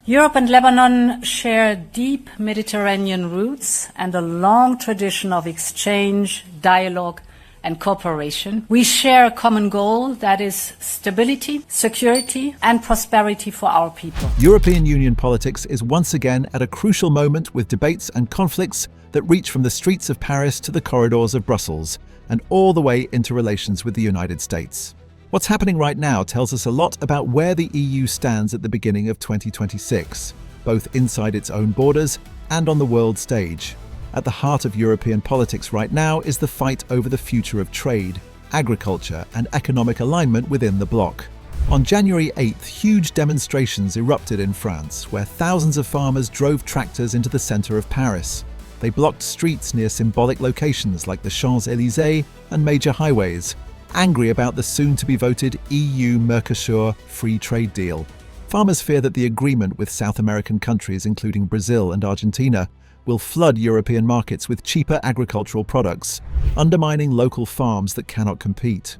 Europe and Lebanon share deep Mediterranean roots and a long tradition of exchange, dialogue, and cooperation. We share a common goal, that is stability, security, and prosperity for our people. European Union politics is once again at a crucial moment, with debates and conflicts that reach from the streets of Paris to the corridors of Brussels, and all the way into relations with the United States. What's happening right now tells us a lot about where the EU stands at the beginning of 2026, both inside its own borders and on the world stage. At the heart of European politics right now is the fight over the future of trade, agriculture, and economic alignment within the bloc. On January 8th, huge demonstrations erupted in France, where thousands of farmers drove tractors into the center of Paris. They blocked streets near symbolic locations like the Champs-Élysées and major highways, angry about the soon-to-be-voted EU-Mercosur free trade deal. Farmers fear that the agreement with South American countries, including Brazil and Argentina, will flood European markets with cheaper agricultural products, undermining local farms that cannot compete.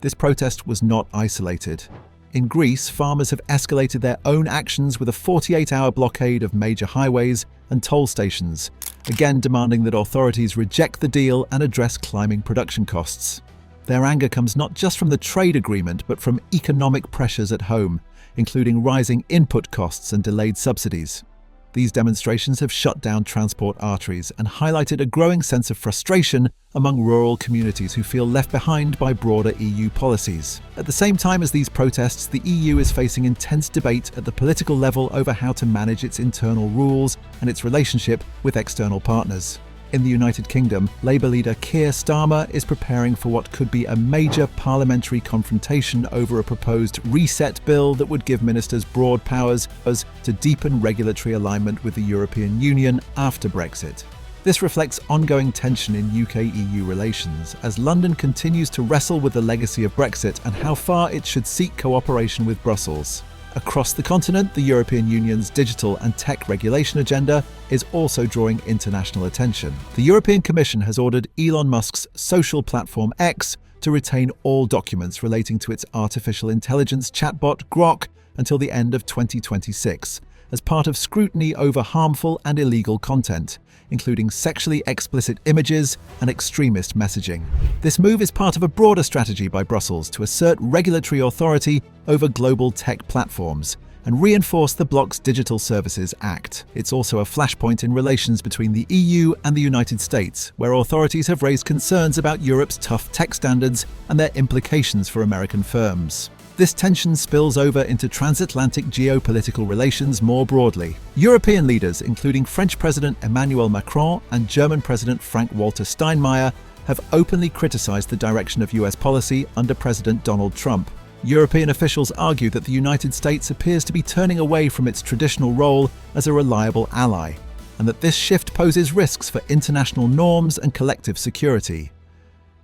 This protest was not isolated. In Greece, farmers have escalated their own actions with a 48-hour blockade of major highways and toll stations, again demanding that authorities reject the deal and address climbing production costs. Their anger comes not just from the trade agreement, but from economic pressures at home, including rising input costs and delayed subsidies. These demonstrations have shut down transport arteries and highlighted a growing sense of frustration among rural communities who feel left behind by broader EU policies. At the same time as these protests, the EU is facing intense debate at the political level over how to manage its internal rules and its relationship with external partners. In the United Kingdom, Labour leader Keir Starmer is preparing for what could be a major parliamentary confrontation over a proposed reset bill that would give ministers broad powers to deepen regulatory alignment with the European Union after Brexit. This reflects ongoing tension in UK-EU relations, as London continues to wrestle with the legacy of Brexit and how far it should seek cooperation with Brussels. Across the continent, the European Union's digital and tech regulation agenda is also drawing international attention. The European Commission has ordered Elon Musk's social platform X to retain all documents relating to its artificial intelligence chatbot Grok until the end of 2026, as part of scrutiny over harmful and illegal content, including sexually explicit images and extremist messaging. This move is part of a broader strategy by Brussels to assert regulatory authority over global tech platforms and reinforce the bloc's Digital Services Act. It's also a flashpoint in relations between the EU and the United States, where authorities have raised concerns about Europe's tough tech standards and their implications for American firms. This tension spills over into transatlantic geopolitical relations more broadly. European leaders, including French President Emmanuel Macron and German President Frank-Walter Steinmeier, have openly criticized the direction of US policy under President Donald Trump. European officials argue that the United States appears to be turning away from its traditional role as a reliable ally, and that this shift poses risks for international norms and collective security.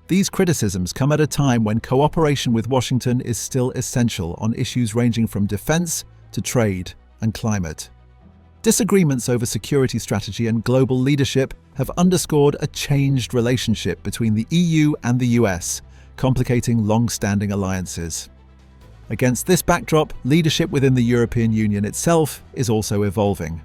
These criticisms come at a time when cooperation with Washington is still essential on issues ranging from defense to trade and climate. Disagreements over security strategy and global leadership have underscored a changed relationship between the EU and the US, complicating long-standing alliances. Against this backdrop, leadership within the European Union itself is also evolving.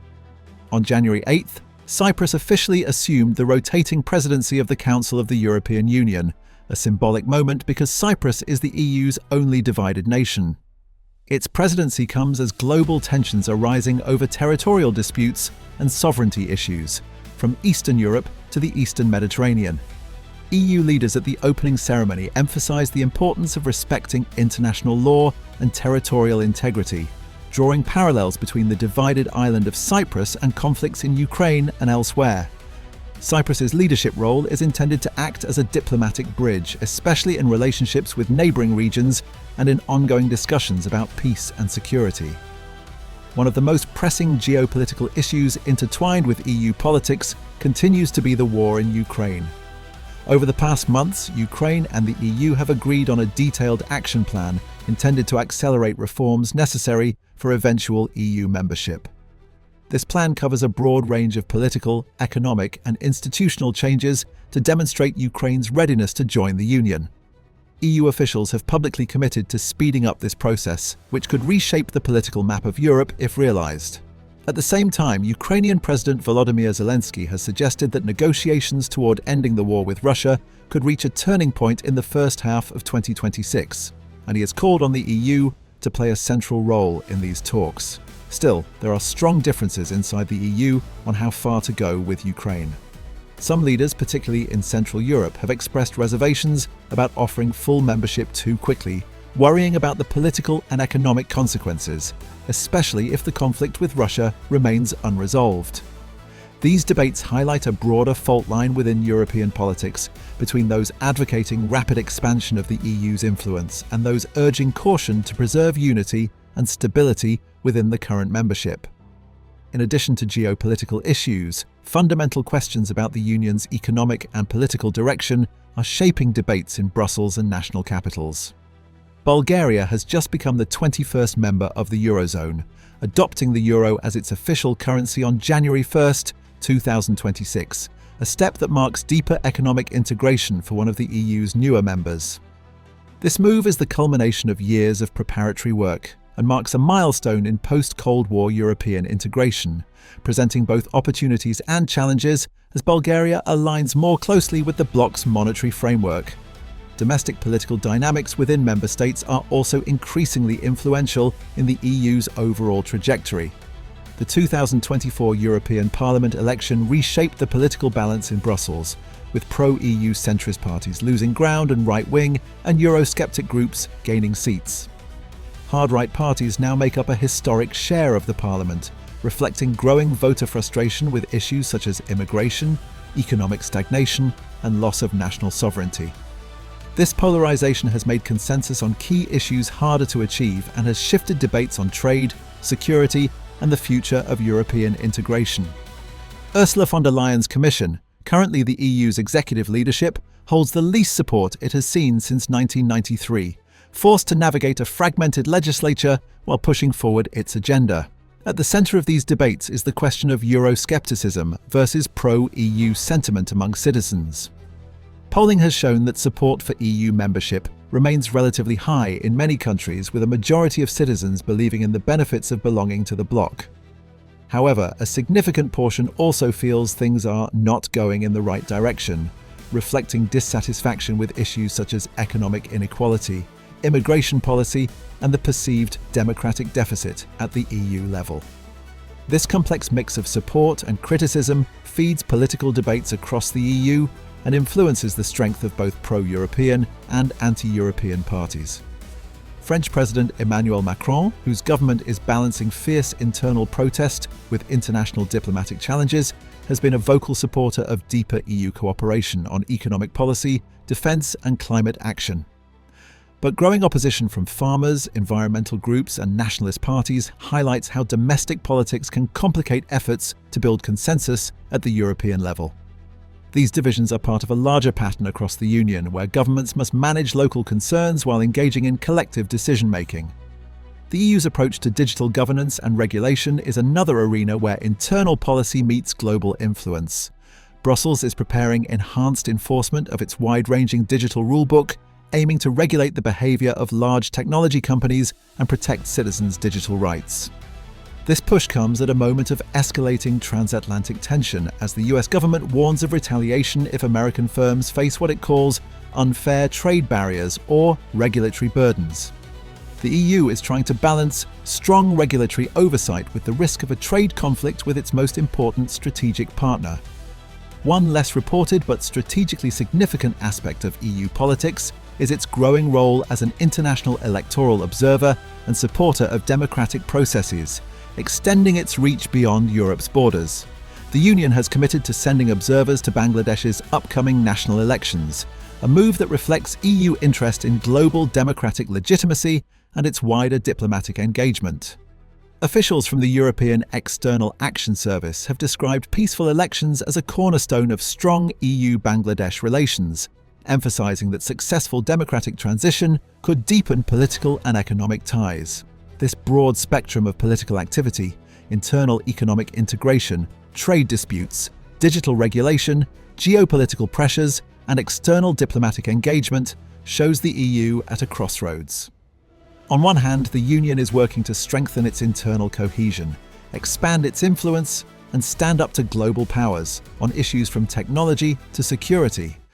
On January 8th, Cyprus officially assumed the rotating presidency of the Council of the European Union, a symbolic moment because Cyprus is the EU's only divided nation. Its presidency comes as global tensions are rising over territorial disputes and sovereignty issues, from Eastern Europe to the Eastern Mediterranean. EU leaders at the opening ceremony emphasized the importance of respecting international law and territorial integrity, drawing parallels between the divided island of Cyprus and conflicts in Ukraine and elsewhere. Cyprus's leadership role is intended to act as a diplomatic bridge, especially in relationships with neighboring regions and in ongoing discussions about peace and security. One of the most pressing geopolitical issues intertwined with EU politics continues to be the war in Ukraine. Over the past months, Ukraine and the EU have agreed on a detailed action plan intended to accelerate reforms necessary for eventual EU membership. This plan covers a broad range of political, economic, and institutional changes to demonstrate Ukraine's readiness to join the Union. EU officials have publicly committed to speeding up this process, which could reshape the political map of Europe if realized. At the same time, Ukrainian President Volodymyr Zelensky has suggested that negotiations toward ending the war with Russia could reach a turning point in the first half of 2026, and he has called on the EU to play a central role in these talks. Still, there are strong differences inside the EU on how far to go with Ukraine. Some leaders, particularly in Central Europe, have expressed reservations about offering full membership too quickly, worrying about the political and economic consequences, especially if the conflict with Russia remains unresolved. These debates highlight a broader fault line within European politics between those advocating rapid expansion of the EU's influence and those urging caution to preserve unity and stability within the current membership. In addition to geopolitical issues, fundamental questions about the Union's economic and political direction are shaping debates in Brussels and national capitals. Bulgaria has just become the 21st member of the Eurozone, adopting the euro as its official currency on January 1st, 2026, a step that marks deeper economic integration for one of the EU's newer members. This move is the culmination of years of preparatory work and marks a milestone in post-Cold War European integration, presenting both opportunities and challenges as Bulgaria aligns more closely with the bloc's monetary framework. Domestic political dynamics within member states are also increasingly influential in the EU's overall trajectory. The 2024 European Parliament election reshaped the political balance in Brussels, with pro-EU centrist parties losing ground and right-wing and Eurosceptic groups gaining seats. Hard-right parties now make up a historic share of the parliament, reflecting growing voter frustration with issues such as immigration, economic stagnation, and loss of national sovereignty. This polarization has made consensus on key issues harder to achieve and has shifted debates on trade, security, and the future of European integration. Ursula von der Leyen's Commission, currently the EU's executive leadership, holds the least support it has seen since 1993, forced to navigate a fragmented legislature while pushing forward its agenda. At the centre of these debates is the question of Euroscepticism versus pro-EU sentiment among citizens. Polling has shown that support for EU membership remains relatively high in many countries, with a majority of citizens believing in the benefits of belonging to the bloc. However, a significant portion also feels things are not going in the right direction, reflecting dissatisfaction with issues such as economic inequality, immigration policy, and the perceived democratic deficit at the EU level. This complex mix of support and criticism feeds political debates across the EU and influences the strength of both pro-European and anti-European parties. French President Emmanuel Macron, whose government is balancing fierce internal protest with international diplomatic challenges, has been a vocal supporter of deeper EU cooperation on economic policy, defence and climate action. But growing opposition from farmers, environmental groups and nationalist parties highlights how domestic politics can complicate efforts to build consensus at the European level. These divisions are part of a larger pattern across the Union, where governments must manage local concerns while engaging in collective decision-making. The EU's approach to digital governance and regulation is another arena where internal policy meets global influence. Brussels is preparing enhanced enforcement of its wide-ranging digital rulebook, aiming to regulate the behaviour of large technology companies and protect citizens' digital rights. This push comes at a moment of escalating transatlantic tension, as the US government warns of retaliation if American firms face what it calls unfair trade barriers or regulatory burdens. The EU is trying to balance strong regulatory oversight with the risk of a trade conflict with its most important strategic partner. One less reported but strategically significant aspect of EU politics is its growing role as an international electoral observer and supporter of democratic processes, extending its reach beyond Europe's borders. The Union has committed to sending observers to Bangladesh's upcoming national elections, a move that reflects EU interest in global democratic legitimacy and its wider diplomatic engagement. Officials from the European External Action Service have described peaceful elections as a cornerstone of strong EU-Bangladesh relations, emphasizing that successful democratic transition could deepen political and economic ties. This broad spectrum of political activity, internal economic integration, trade disputes, digital regulation, geopolitical pressures, and external diplomatic engagement shows the EU at a crossroads. On one hand, the Union is working to strengthen its internal cohesion, expand its influence, and stand up to global powers on issues from technology to security.